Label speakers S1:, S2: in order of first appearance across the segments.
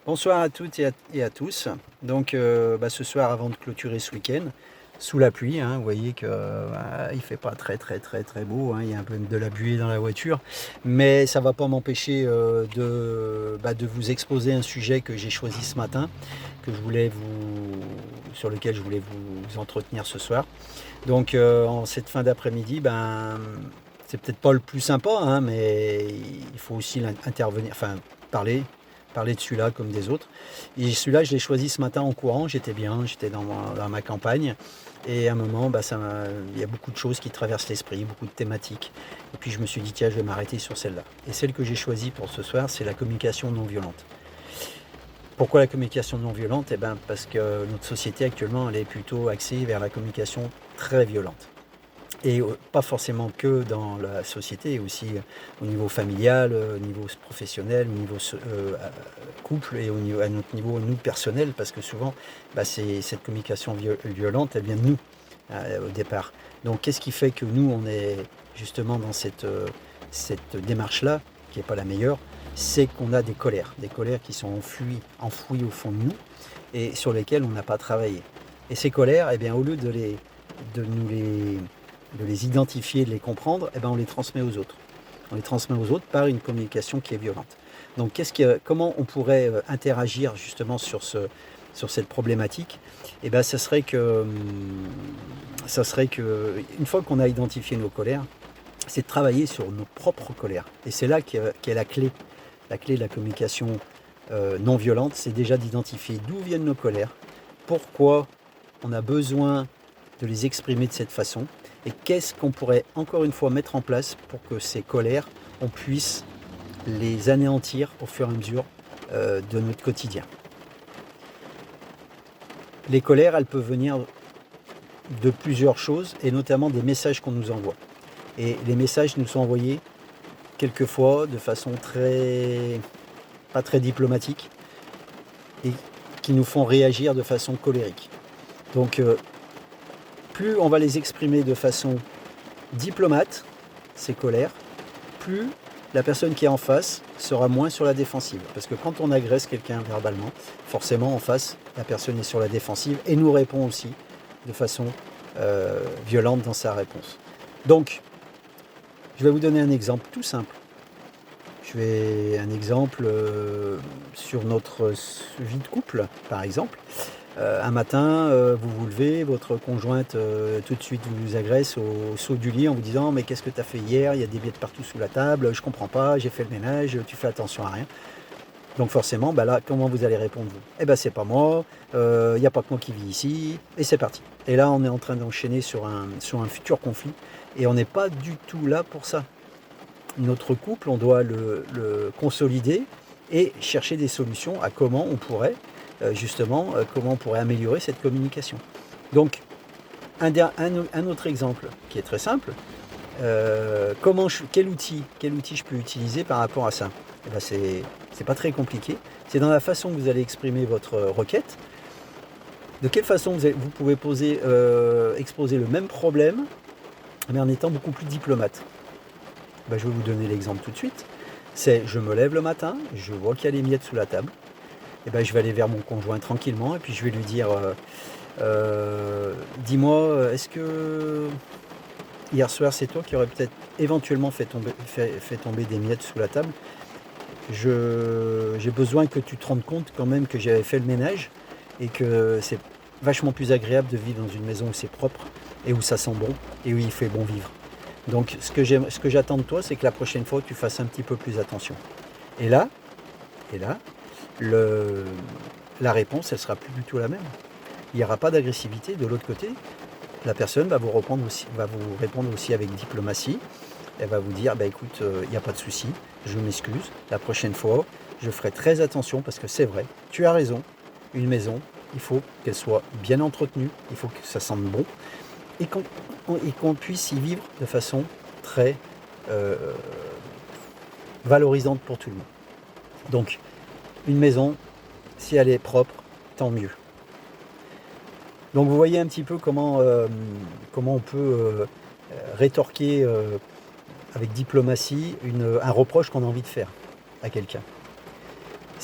S1: Bonsoir à toutes et à tous. Donc ce soir, avant de clôturer ce week-end, sous la pluie, hein, vous voyez que il fait pas très beau, hein, il y a un peu de la buée dans la voiture, mais ça va pas m'empêcher de vous exposer un sujet que j'ai choisi ce matin, sur lequel je voulais vous entretenir ce soir. Donc en cette fin d'après-midi, c'est peut-être pas le plus sympa, hein, mais il faut aussi intervenir, enfin parler de celui-là comme des autres. Et celui-là, je l'ai choisi ce matin en courant, j'étais bien, j'étais dans ma campagne. Et à un moment, il y a beaucoup de choses qui traversent l'esprit, beaucoup de thématiques. Et puis je me suis dit, tiens, je vais m'arrêter sur celle-là. Et celle que j'ai choisie pour ce soir, c'est la communication non violente. Pourquoi la communication non violente? Parce que notre société actuellement, elle est plutôt axée vers la communication très violente. Et pas forcément que dans la société, aussi au niveau familial, au niveau professionnel, au niveau couple et à notre niveau nous personnel, parce que souvent, cette communication violente, elle vient de nous au départ. Donc qu'est-ce qui fait que nous, on est justement dans cette démarche-là, qui n'est pas la meilleure, c'est qu'on a des colères qui sont enfouies au fond de nous et sur lesquelles on n'a pas travaillé. Et ces colères, au lieu de les identifier, de les comprendre, on les transmet aux autres. On les transmet aux autres par une communication qui est violente. Donc comment on pourrait interagir justement sur cette problématique? Ça serait que une fois qu'on a identifié nos colères, c'est de travailler sur nos propres colères. Et c'est là qu'est la clé. La clé de la communication non violente, c'est déjà d'identifier d'où viennent nos colères, pourquoi on a besoin de les exprimer de cette façon, et qu'est-ce qu'on pourrait encore une fois mettre en place pour que ces colères, on puisse les anéantir au fur et à mesure de notre quotidien. Les colères, elles peuvent venir de plusieurs choses, et notamment des messages qu'on nous envoie. Et les messages nous sont envoyés quelquefois de façon pas très diplomatique, et qui nous font réagir de façon colérique. Donc plus on va les exprimer de façon diplomate, ces colères, plus la personne qui est en face sera moins sur la défensive. Parce que quand on agresse quelqu'un verbalement, forcément en face, la personne est sur la défensive et nous répond aussi de façon violente dans sa réponse. Donc, je vais vous donner un exemple tout simple. Un exemple sur notre vie de couple, par exemple. Un matin, vous vous levez, votre conjointe tout de suite vous agresse au saut du lit en vous disant « Mais qu'est-ce que tu as fait hier? Il y a des billettes partout sous la table, je comprends pas, j'ai fait le ménage, tu fais attention à rien. » Donc forcément, là, comment vous allez répondre vous? C'est pas moi, il n'y a pas que moi qui vis ici, et c'est parti. Et là, on est en train d'enchaîner sur un futur conflit, et on n'est pas du tout là pour ça. Notre couple, on doit le consolider et chercher des solutions à comment on pourrait comment on pourrait améliorer cette communication. Donc, un autre exemple qui est très simple, quel outil je peux utiliser par rapport à ça? C'est pas très compliqué, c'est dans la façon que vous allez exprimer votre requête, de quelle façon vous pouvez exposer le même problème, mais en étant beaucoup plus diplomate. Je vais vous donner l'exemple tout de suite. Je me lève le matin, je vois qu'il y a les miettes sous la table, je vais aller vers mon conjoint tranquillement et puis je vais lui dire dis-moi, est-ce que hier soir c'est toi qui aurais peut-être éventuellement fait tomber des miettes sous la table? J'ai besoin que tu te rendes compte quand même que j'avais fait le ménage et que c'est vachement plus agréable de vivre dans une maison où c'est propre et où ça sent bon et où il fait bon vivre. Donc ce que j'attends de toi, c'est que la prochaine fois tu fasses un petit peu plus attention. Et là, la réponse, elle sera plus du tout la même. Il n'y aura pas d'agressivité. De l'autre côté, la personne va vous répondre aussi avec diplomatie. Elle va vous dire, écoute, il n'y a pas de souci, je m'excuse. La prochaine fois, je ferai très attention parce que c'est vrai, tu as raison. Une maison, il faut qu'elle soit bien entretenue, il faut que ça sente bon et qu'on puisse y vivre de façon très valorisante pour tout le monde. Donc, une maison, si elle est propre, tant mieux. Donc vous voyez un petit peu comment on peut rétorquer avec diplomatie un reproche qu'on a envie de faire à quelqu'un.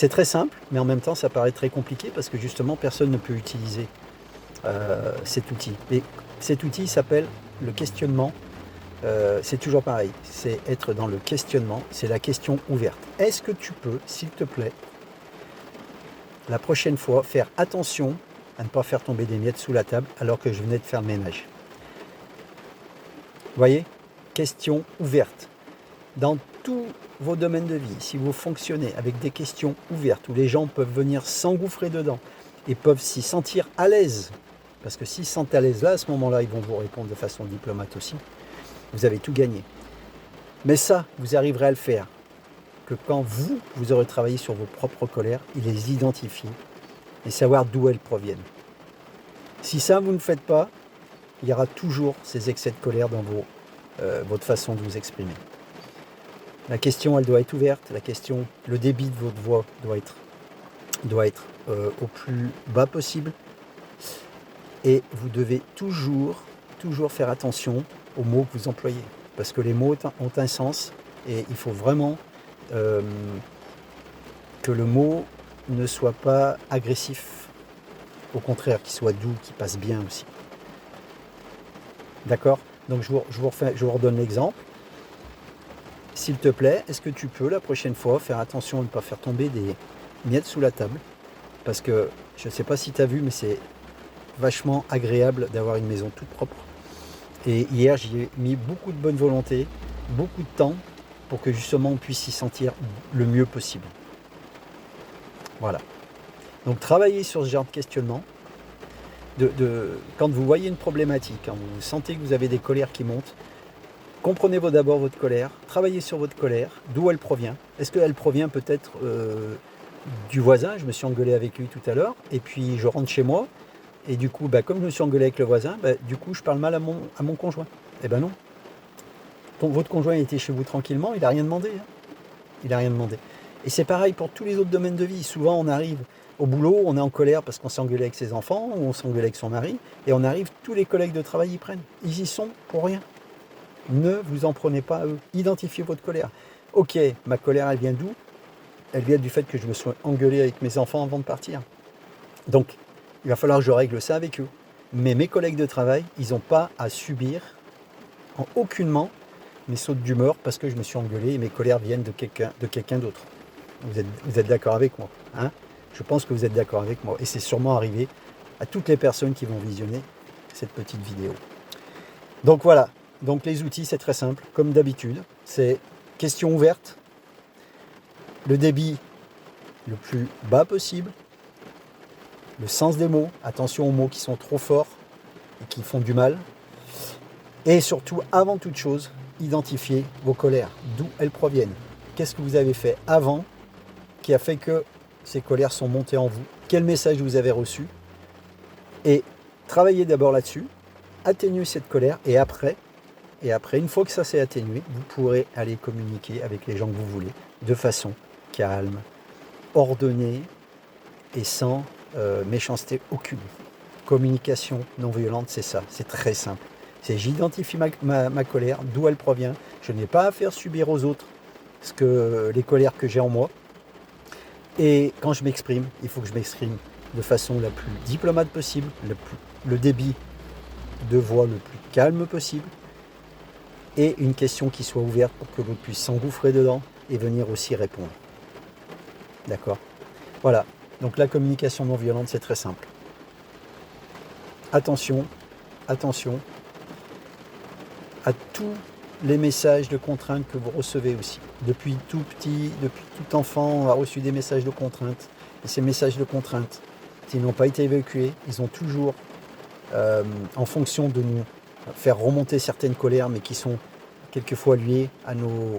S1: C'est très simple, mais en même temps, ça paraît très compliqué parce que justement, personne ne peut utiliser cet outil. Et cet outil s'appelle le questionnement. C'est toujours pareil, c'est être dans le questionnement, c'est la question ouverte. Est-ce que tu peux, s'il te plaît, la prochaine fois, faire attention à ne pas faire tomber des miettes sous la table alors que je venais de faire le ménage? Vous voyez? Question ouverte. Dans tous vos domaines de vie, si vous fonctionnez avec des questions ouvertes où les gens peuvent venir s'engouffrer dedans et peuvent s'y sentir à l'aise, parce que s'ils se sentent à l'aise là, à ce moment-là, ils vont vous répondre de façon diplomate aussi, vous avez tout gagné. Mais ça, vous arriverez à le faire que quand vous aurez travaillé sur vos propres colères et les identifier et savoir d'où elles proviennent. Si ça, vous ne le faites pas, il y aura toujours ces excès de colère dans votre façon de vous exprimer. La question, elle doit être ouverte. La question, le débit de votre voix doit être au plus bas possible. Et vous devez toujours faire attention aux mots que vous employez. Parce que les mots ont un sens et il faut vraiment que le mot ne soit pas agressif. Au contraire, qu'il soit doux, qu'il passe bien aussi. D'accord? Donc je vous redonne l'exemple. S'il te plaît, est-ce que tu peux la prochaine fois faire attention à ne pas faire tomber des miettes sous la table? Parce que je ne sais pas si tu as vu, mais c'est vachement agréable d'avoir une maison toute propre. Et hier, j'y ai mis beaucoup de bonne volonté, beaucoup de temps pour que justement on puisse s'y sentir le mieux possible. Voilà. Donc travaillez sur ce genre de questionnement. Quand vous voyez une problématique, quand vous sentez que vous avez des colères qui montent, comprenez d'abord votre colère, travaillez sur votre colère, d'où elle provient. Est-ce qu'elle provient peut-être du voisin? Je me suis engueulé avec lui tout à l'heure, et puis je rentre chez moi, et du coup, comme je me suis engueulé avec le voisin, du coup je parle mal à mon conjoint. Eh ben non. Votre conjoint était chez vous tranquillement, il n'a rien demandé. Hein. Il n'a rien demandé. Et c'est pareil pour tous les autres domaines de vie. Souvent on arrive au boulot, on est en colère parce qu'on s'est engueulé avec ses enfants, ou on s'est engueulé avec son mari, et on arrive, tous les collègues de travail y prennent. Ils y sont pour rien. Ne vous en prenez pas à eux. Identifiez votre colère. Ok, ma colère, elle vient d'où? Elle vient du fait que je me sois engueulé avec mes enfants avant de partir. Donc, il va falloir que je règle ça avec eux. Mais mes collègues de travail, ils n'ont pas à subir aucunement mes sautes d'humeur parce que je me suis engueulé et mes colères viennent de quelqu'un d'autre. Vous êtes d'accord avec moi, hein? Je pense que vous êtes d'accord avec moi. Et c'est sûrement arrivé à toutes les personnes qui vont visionner cette petite vidéo. Donc voilà. Donc les outils, c'est très simple, comme d'habitude. C'est question ouverte, le débit le plus bas possible, le sens des mots, attention aux mots qui sont trop forts et qui font du mal. Et surtout, avant toute chose, identifier vos colères, d'où elles proviennent. Qu'est-ce que vous avez fait avant qui a fait que ces colères sont montées en vous? Quel message vous avez reçu? Et travaillez d'abord là-dessus, atténuez cette colère et après, une fois que ça s'est atténué, vous pourrez aller communiquer avec les gens que vous voulez de façon calme, ordonnée et sans méchanceté aucune. Communication non violente, c'est ça, c'est très simple. C'est j'identifie ma colère, d'où elle provient. Je n'ai pas à faire subir aux autres les colères que j'ai en moi. Et quand je m'exprime, il faut que je m'exprime de façon la plus diplomate possible, le débit de voix le plus calme possible, et une question qui soit ouverte pour que l'autre puisse s'engouffrer dedans et venir aussi répondre. D'accord? Voilà. Donc la communication non violente, c'est très simple. Attention à tous les messages de contrainte que vous recevez aussi. Depuis tout petit, depuis tout enfant, on a reçu des messages de contrainte. Et ces messages de contrainte, s'ils n'ont pas été évacués, ils ont toujours, en fonction de nous, faire remonter certaines colères, mais qui sont quelquefois liées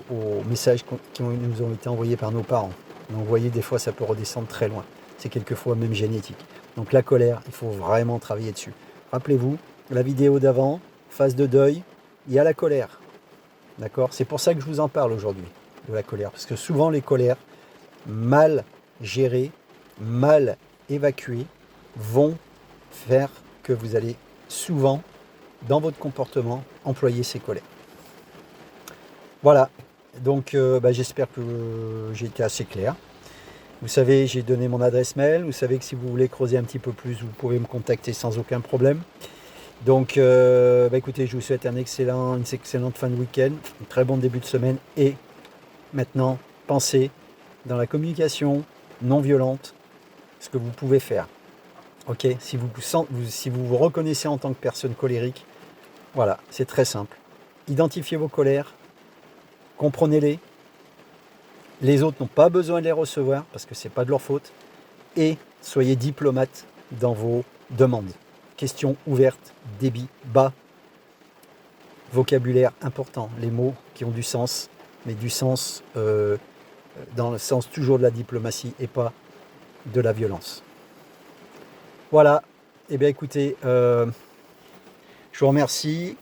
S1: aux messages qui nous ont été envoyés par nos parents. Donc vous voyez, des fois, ça peut redescendre très loin. C'est quelquefois même génétique. Donc la colère, il faut vraiment travailler dessus. Rappelez-vous, la vidéo d'avant, phase de deuil, il y a la colère. D'accord? C'est pour ça que je vous en parle aujourd'hui, de la colère. Parce que souvent, les colères, mal gérées, mal évacuées, vont faire que vous allez souvent, dans votre comportement, employer ces colères. Voilà. Donc, j'espère que j'ai été assez clair. Vous savez, j'ai donné mon adresse mail. Vous savez que si vous voulez creuser un petit peu plus, vous pouvez me contacter sans aucun problème. Donc, écoutez, je vous souhaite une excellente fin de week-end, un très bon début de semaine. Et maintenant, pensez dans la communication non violente ce que vous pouvez faire. Ok, si vous vous reconnaissez en tant que personne colérique, voilà, c'est très simple. Identifiez vos colères, comprenez-les. Les autres n'ont pas besoin de les recevoir parce que ce n'est pas de leur faute. Et soyez diplomate dans vos demandes. Questions ouvertes, débit bas, vocabulaire important, les mots qui ont du sens, mais du sens dans le sens toujours de la diplomatie et pas de la violence. Voilà, et bien écoutez, je vous remercie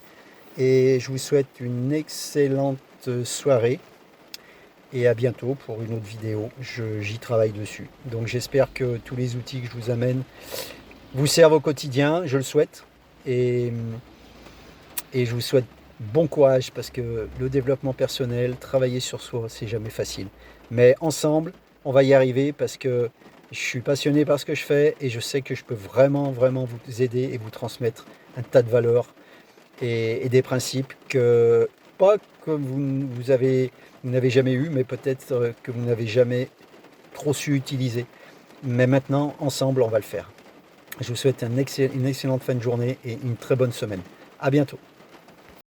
S1: et je vous souhaite une excellente soirée et à bientôt pour une autre vidéo, j'y travaille dessus. Donc j'espère que tous les outils que je vous amène vous servent au quotidien, je le souhaite, et je vous souhaite bon courage parce que le développement personnel, travailler sur soi, c'est jamais facile. Mais ensemble, on va y arriver parce que je suis passionné par ce que je fais et je sais que je peux vraiment vous aider et vous transmettre un tas de valeurs et des principes que vous n'avez jamais eu, mais peut-être que vous n'avez jamais trop su utiliser. Mais maintenant, ensemble, on va le faire. Je vous souhaite une excellente fin de journée et une très bonne semaine. À bientôt.